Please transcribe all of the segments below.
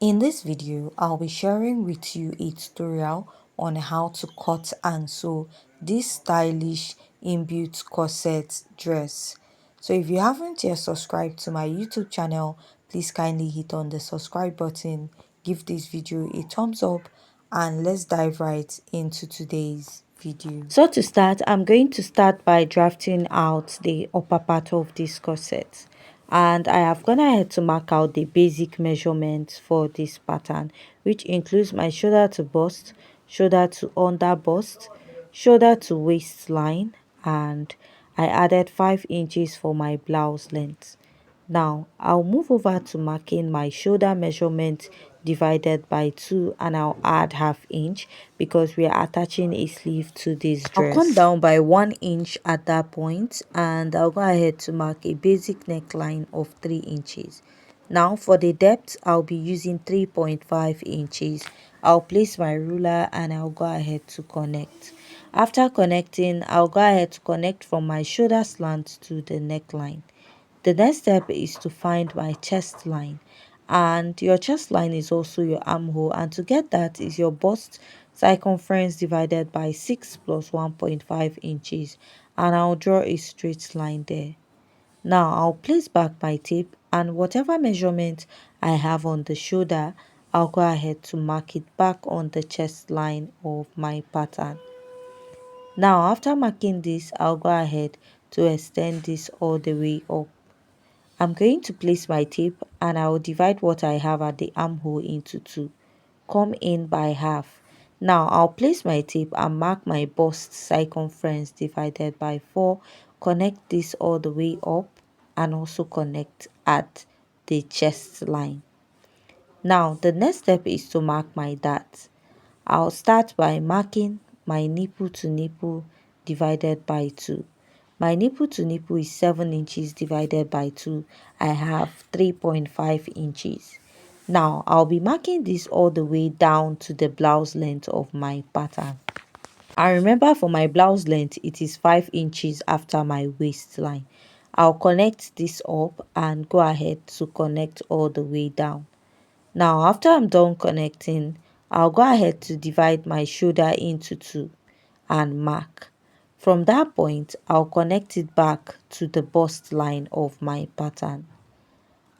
In this video, I'll be sharing with you a tutorial on how to cut and sew this stylish inbuilt corset dress. So if you haven't yet subscribed to my YouTube channel, please kindly hit on the subscribe button, give this video a thumbs up, and let's dive right into today's video. So to start, I'm going to start by drafting out the upper part of this corset, and I have gone ahead to mark out the basic measurements for this pattern, which includes my shoulder to bust, shoulder to under bust, shoulder to waistline, and I added 5 inches for my blouse length. Now I'll move over to marking my shoulder measurement divided by 2, and I'll add half inch because we are attaching a sleeve to this dress. I'll come down by 1 inch at that point, and I'll go ahead to mark a basic neckline of 3 inches. Now for the depth, I'll be using 3.5 inches. I'll place my ruler and I'll go ahead to connect. After connecting, I'll go ahead to connect from my shoulder slant to the neckline. The next step is to find my chest line, and your chest line is also your armhole, and to get that is your bust circumference divided by 6 plus 1.5 inches, and I'll draw a straight line there. Now I'll place back my tape, and whatever measurement I have on the shoulder, I'll go ahead to mark it back on the chest line of my pattern. Now after marking this, I'll go ahead to extend this all the way up. I'm going to place my tape and I will divide what I have at the armhole into 2. Come in by half. Now I'll place my tape and mark my bust circumference divided by 4. Connect this all the way up and also connect at the chest line. Now the next step is to mark my dart. I'll start by marking my nipple to nipple divided by 2. My nipple to nipple is 7 inches divided by 2. I have 3.5 inches. Now I'll be marking this all the way down to the blouse length of my pattern. I remember for my blouse length it is 5 inches after my waistline. I'll connect this up and go ahead to connect all the way down. Now after I'm done connecting, I'll go ahead to divide my shoulder into 2 and mark. From that point, I'll connect it back to the bust line of my pattern.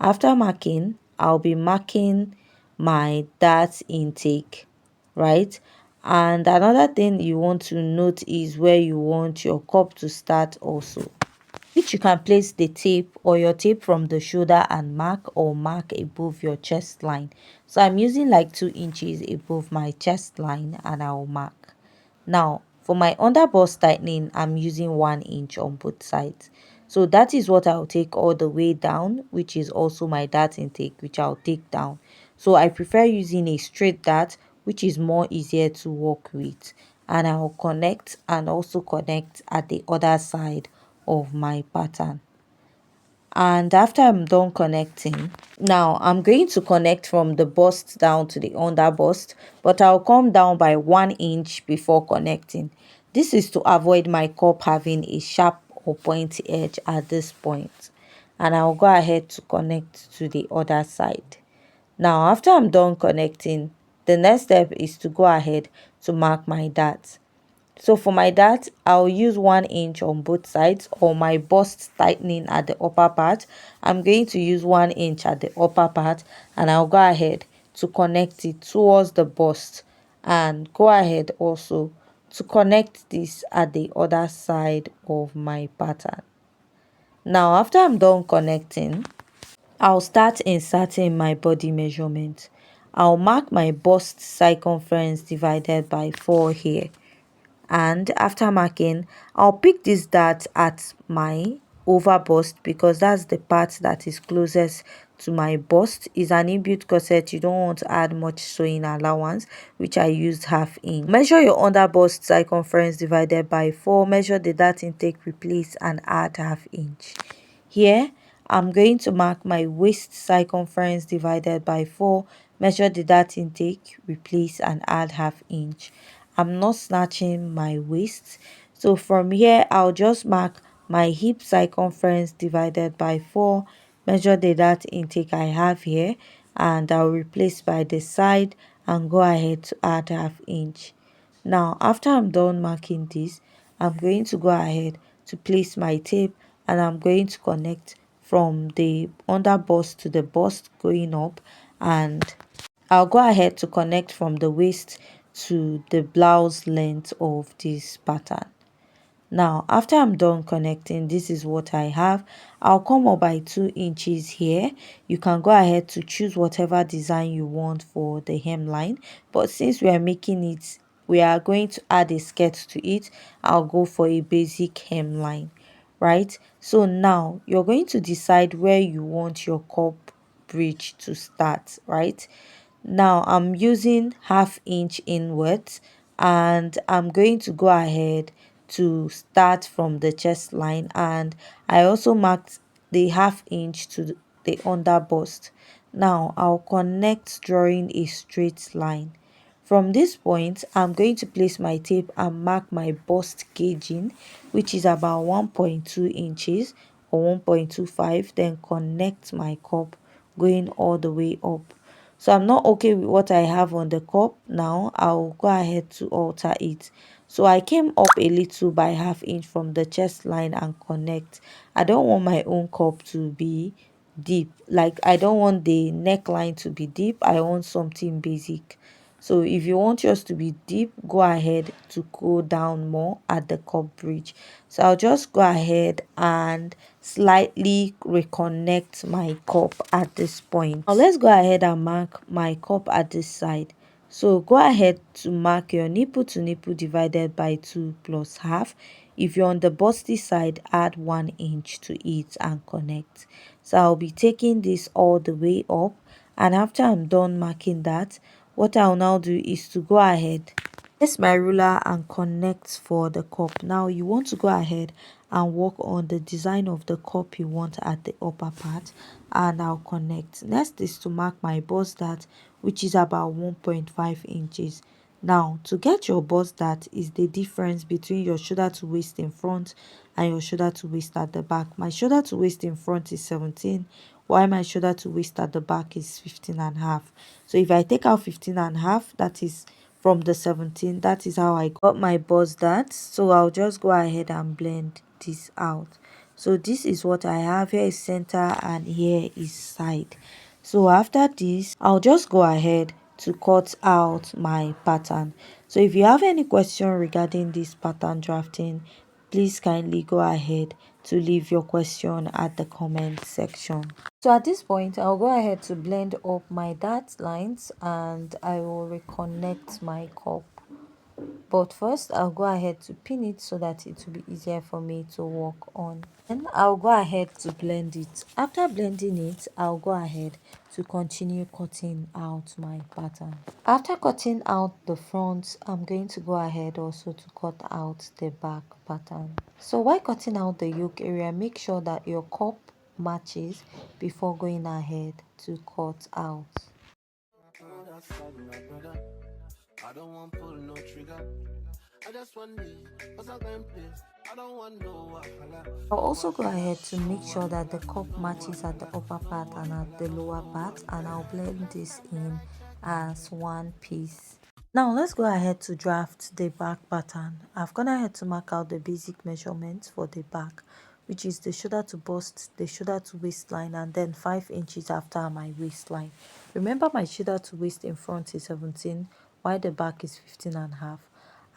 After marking, I'll be marking my dart intake, right? And another thing you want to note is where you want your cup to start also, which you can place the tape or your tape from the shoulder and mark, or mark above your chest line. So I'm using like 2 inches above my chest line and I'll mark. Now for my under bust tightening, I'm using 1 inch on both sides. So that is what I'll take all the way down, which is also my dart intake, which I'll take down. So I prefer using a straight dart, which is more easier to work with, and I'll connect and also connect at the other side of my pattern. And after I'm done connecting, now I'm going to connect from the bust down to the under bust, but I'll come down by 1 inch before connecting. This is to avoid my cup having a sharp or pointy edge at this point. And I'll go ahead to connect to the other side. Now after I'm done connecting, the next step is to go ahead to mark my dart. So for my dart, I'll use 1 inch on both sides, or my bust tightening at the upper part. I'm going to use 1 inch at the upper part, and I'll go ahead to connect it towards the bust, and go ahead also to connect this at the other side of my pattern. Now after I'm done connecting, I'll start inserting my body measurement. I'll mark my bust circumference divided by 4 here. And after marking, I'll pick this dart at my over bust because that's the part that is closest to my bust. Is an inbuilt corset, you don't want to add much sewing allowance, which I used half inch. Measure your under bust circumference divided by 4. Measure the dart intake, replace, and add half inch. Here I'm going to mark my waist circumference divided by 4. Measure the dart intake, replace, and add half inch. I'm not snatching my waist, so from here I'll just mark my hip circumference divided by 4. Measure the dart intake I have here, and I'll replace by the side and go ahead to add ½ inch. Now after I'm done marking this, I'm going to go ahead to place my tape, and I'm going to connect from the under bust to the bust going up, and I'll go ahead to connect from the waist to the blouse length of this pattern. Now after I'm done connecting, this is what I have. I'll come up by 2 inches here. You can go ahead to choose whatever design you want for the hemline, but since we are making it, we are going to add a skirt to it, I'll go for a basic hemline, right? So now you're going to decide where you want your cup bridge to start, right? Now I'm using ½ inch inwards, and I'm going to go ahead to start from the chest line, and I also marked the ½ inch to the under bust. Now I'll connect drawing a straight line. From this point, I'm going to place my tape and mark my bust gauging, which is about 1.2 inches or 1.25, then connect my cup going all the way up. So I'm not okay with what I have on the cup. Now I'll go ahead to alter it. So I came up a little by ½ inch from the chest line and connect. I don't want my own cup to be deep. Like, I don't want the neckline to be deep. I want something basic. So if you want yours to be deep, go ahead to go down more at the cup bridge. So I'll just go ahead and slightly reconnect my cup at this point. Now let's go ahead and mark my cup at this side. So go ahead to mark your nipple to nipple divided by 2 plus half. If you're on the busty side, add 1 inch to it and connect. So I'll be taking this all the way up, and after I'm done marking that, what I'll now do is to go ahead, place my ruler and connect for the cup. Now you want to go ahead and work on the design of the cup you want at the upper part, and I'll connect. Next is to mark my bust dart, which is about 1.5 inches. Now to get your bust dart is the difference between your shoulder to waist in front and your shoulder to waist at the back. My shoulder to waist in front is 17, while my shoulder to waist at the back is 15.5. So if I take out 15.5, that is from the 17, that is how I got my bust dart. So I'll just go ahead and blend this out. So this is what I have. Here is center and here is side. So after this, I'll just go ahead to cut out my pattern. So if you have any question regarding this pattern drafting, please kindly go ahead to leave your question at the comment section. So at this point, I'll go ahead to blend up my dart lines, and I will reconnect my cup. But first, I'll go ahead to pin it so that it will be easier for me to work on. Then I'll go ahead to blend it. After blending it, I'll go ahead to continue cutting out my pattern. After cutting out the front, I'm going to go ahead also to cut out the back pattern. So while cutting out the yoke area, make sure that your cup matches before going ahead to cut out. I don't want pull no trigger. I just want this, cause I can play. I don't want no wahala. I'll also go ahead to make sure that the cup matches at the upper part and at the lower part, and I'll blend this in as one piece. Now let's go ahead to draft the back pattern. I've gone ahead to mark out the basic measurements for the back, which is the shoulder to bust, the shoulder to waistline, and then 5 inches after my waistline. Remember, my shoulder to waist in front is 17, while the back is 15.5.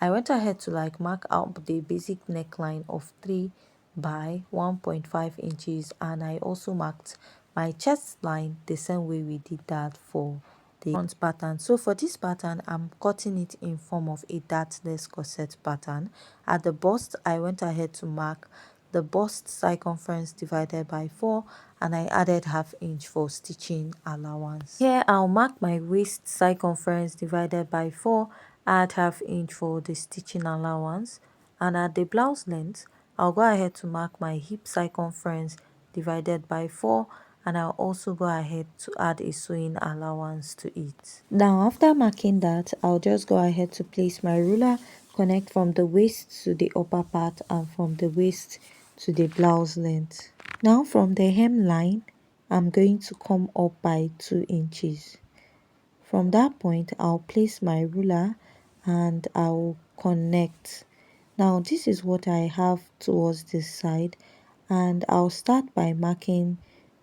I went ahead to mark out the basic neckline of 3 by 1.5 inches, and I also marked my chest line the same way we did that for the front pattern. So for this pattern, I'm cutting it in form of a dartless corset pattern. At the bust, I went ahead to mark the bust circumference divided by 4, and I added ½ inch for stitching allowance. Here I'll mark my waist circumference divided by 4, add ½ inch for the stitching allowance, and at the blouse length, I'll go ahead to mark my hip circumference divided by 4, and I'll also go ahead to add a sewing allowance to it. Now after marking that, I'll just go ahead to place my ruler, connect from the waist to the upper part and from the waist to the blouse length. Now from the hemline, I'm going to come up by 2 inches. From that point, I'll place my ruler and I'll connect. Now this is what I have towards this side, and I'll start by marking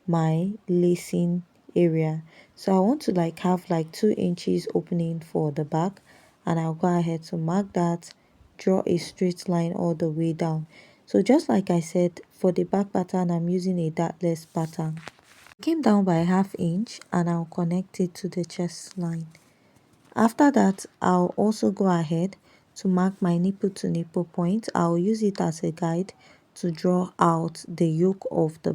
my lacing area. So I want to have 2 inches opening for the back, and I'll go ahead to mark that, draw a straight line all the way down. So just like I said, for the back pattern I'm using a dartless pattern. Came down by ½ inch and I'll connect it to the chest line. After that, I'll also go ahead to mark my nipple to nipple point. I'll use it as a guide to draw out the yoke of the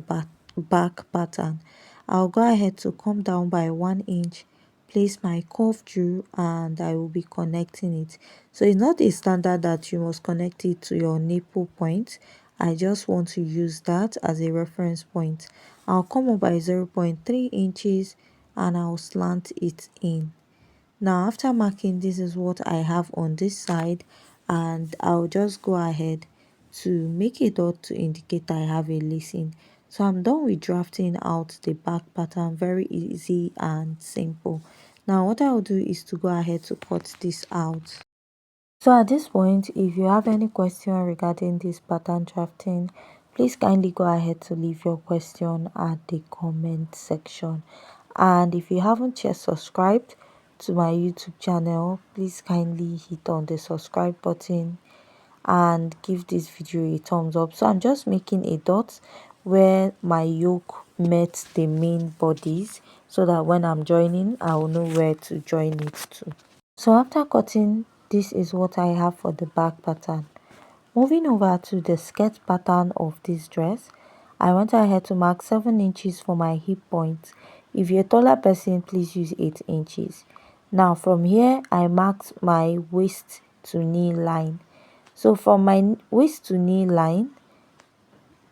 back pattern. I'll go ahead to come down by 1 inch, place my curve drew, and I will be connecting it. So it's not a standard that you must connect it to your nipple point. I just want to use that as a reference point. I'll come up by 0.3 inches and I'll slant it in. Now after marking, this is what I have on this side, and I'll just go ahead to make a dot to indicate I have a lacing. So I'm done with drafting out the back pattern. Very easy and simple. Now what I'll do is to go ahead to cut this out. So at this point, if you have any question regarding this pattern drafting, please kindly go ahead to leave your question at the comment section. And if you haven't yet subscribed to my YouTube channel, please kindly hit on the subscribe button and give this video a thumbs up. So I'm just making a dot where my yoke met the main bodies, so that when I'm joining, I will know where to join it to. So after cutting, this is what I have for the back pattern. Moving over to the skirt pattern of this dress, I went ahead to mark 7 inches for my hip point. If you're a taller person, please use 8 inches. Now from here, I marked my waist to knee line. So from my waist to knee line,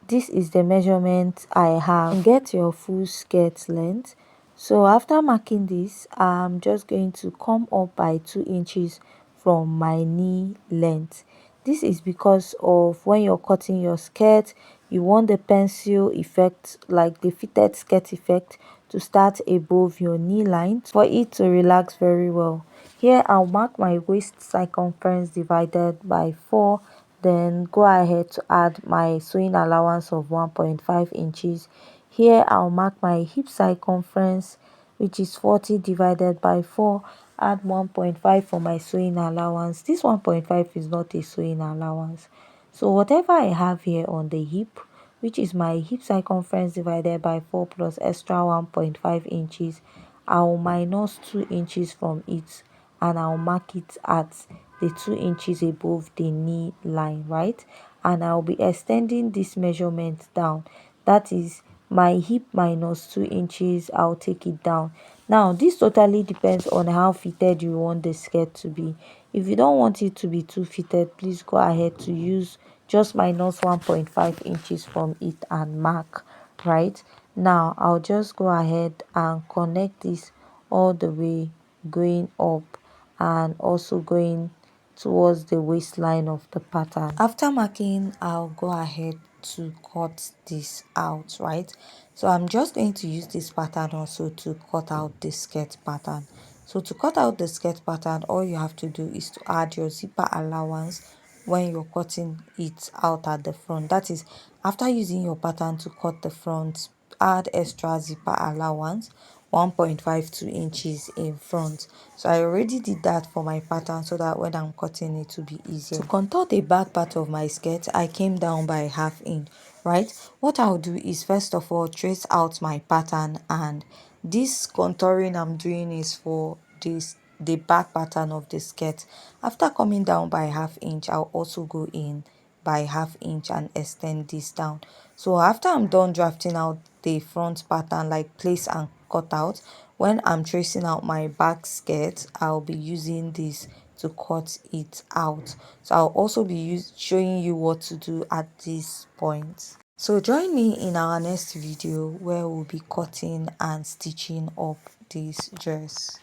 this is the measurement I have. And get your full skirt length. So after marking this, I'm just going to come up by 2 inches from my knee length. This is because of when you're cutting your skirt, you want the pencil effect, like the fitted skirt effect, to start above your knee line for it to relax very well. Here I'll mark my waist circumference divided by 4, then go ahead to add my sewing allowance of 1.5 inches. Here I'll mark my hip circumference, which is 40 divided by 4, add 1.5 for my sewing allowance. This 1.5 is not a sewing allowance. So whatever I have here on the hip, which is my hip circumference divided by 4 plus extra 1.5 inches, I'll minus 2 inches from it, and I'll mark it at the 2 inches above the knee line, right? And I'll be extending this measurement down. That is my hip minus 2 inches. I'll take it down. Now this totally depends on how fitted you want the skirt to be. If you don't want it to be too fitted, please go ahead to use just minus 1.5 inches from it and mark, right? Now I'll just go ahead and connect this all the way going up and also going towards the waistline of the pattern. After marking, I'll go ahead to cut this out, right? So I'm just going to use this pattern also to cut out the skirt pattern. So to cut out the skirt pattern, all you have to do is to add your zipper allowance when you're cutting it out at the front. That is, after using your pattern to cut the front, add extra zipper allowance 1.52 inches in front. So I already did that for my pattern, so that when I'm cutting it will be easier. To contour the back part of my skirt, I came down by ½ inch, right? What I'll do is first of all trace out my pattern, and this contouring I'm doing is for the back pattern of the skirt. After coming down by ½ inch, I'll also go in by ½ inch and extend this down. So after I'm done drafting out the front pattern, like place and cut out, when I'm tracing out my back skirt, I'll be using this to cut it out. So I'll also be showing you what to do at this point. So join me in our next video where we'll be cutting and stitching up this dress.